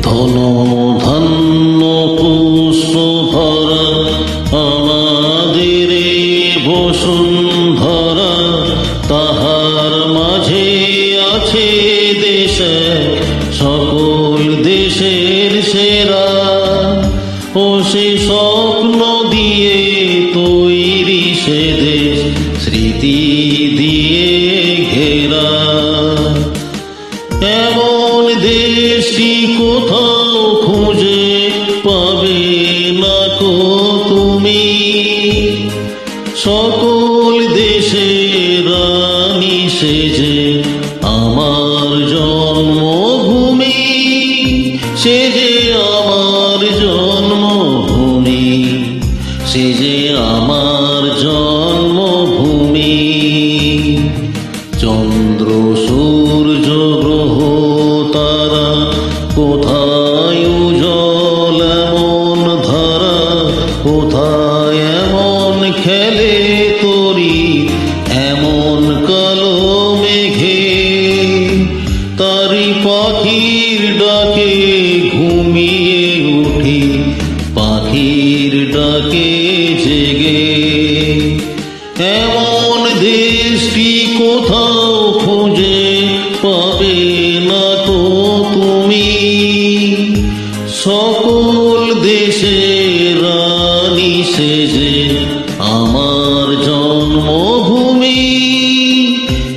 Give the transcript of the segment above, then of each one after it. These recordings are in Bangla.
ধন ধান্য পুষ্প ভরা আমাদের বসুন্ধরা, তাহার মাঝে আছে দেশে সকল দেশের সেরা। ও সে স্বপ্ন দিয়ে তৈরি সে দেশ স্মৃতি দিয়ে ঘেরা। এমন দেশটি কোথাও খুঁজে পাবে না কো তুমি, সকল দেশের রানী সেজে আমার জন্মভূমি, সে যে আমার জন্মভূমি, সে যে আমার জন্মভূমি। চন্দ্র সূর্য গ্রহ তারা কোথায় উজ্জ্বল এমন ধারা, কোথায় এমন খেলে তরি এমন কালো মেঘে। তারি পাখির ডাকে ঘুমিয়ে উঠি, পাখির ডাকে জেগে। এমন দেশটি কোথাও খুঁজে পাবে না তো তুমি, সকল দেশের রানী সেজে আমার জন্মভূমি,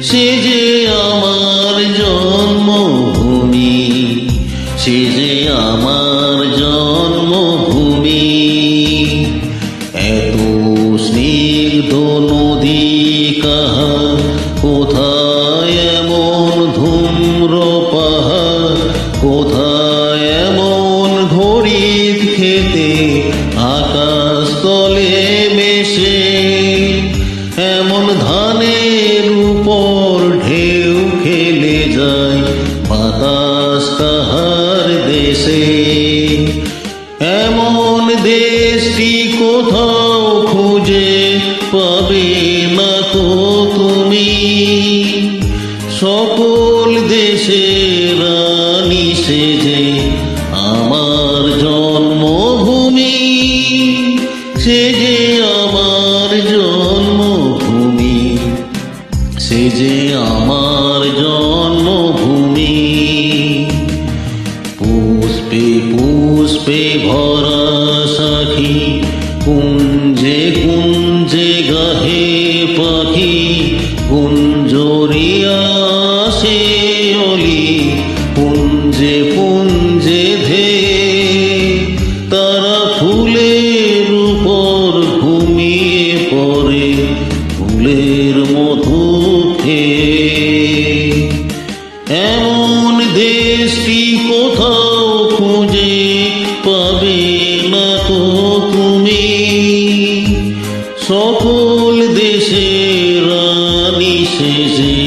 সে যে আমার জন্মভূমি, সে যে আমার জন্মভূমি। এত স্নিগ্ধ নদী কাহা, কোথায় এমন ধূম্র পাহাড়, কোথায় এমন ঘড়ির খেতে আকাশ তলে মেশে। এমন ধানের উপর ঢেউ খেলে যায় বাতাস কাহার দেশে। এমন দেশটি কোথাও খুঁজে পাবে না তো তুমি, সকল দেশের রানী সেজে আমার জন্মভূমি, সে যে আমার জন্মভূমি, সে যে আমার জন্মভূমি। পুষ্পে পুষ্পে ভরা সাখী, কুঞ্জে কুঞ্জে গাহে পাখি, কুঞ্জরিয়া সে অলি পুঞ্জে পুঞ্জে ধে। তারা ফুলের উপর ঘুমিয়ে পড়ে ফুলের মধু খেয়ে। এমন দেশটি কোথাও খুঁজে পাবে না তো তুমি, সকল দেশের রানী সেজে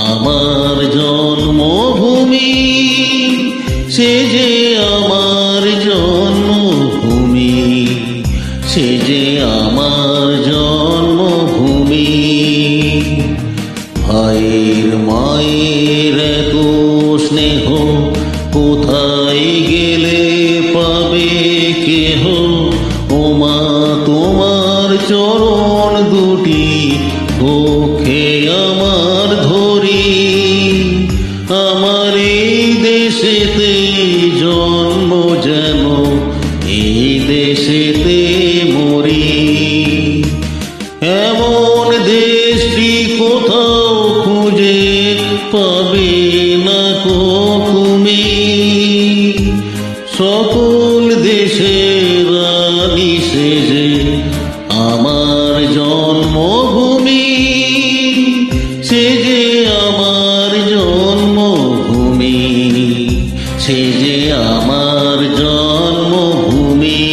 আমার জন্মভূমি, সে যে আমার জন্মভূমি, সে যে আমার জন্মভূমি। ভাইয়ের মায়ের এত স্নেহ কোথায় গেলে পাবে কেহ। ও মা তোমার চরণ দুটি ওখে আমার ধরি, আমার এই দেশেতে জন্ম যেন এই দেশেতে মরি। এমন দেশটি কোথাও খুঁজে পাবে না কো তুমি, সকল দেশের রানী সেজে আমার জন্মভূমি, সে যে আমার জন্মভূমি, সে যে আমার জন্মভূমি।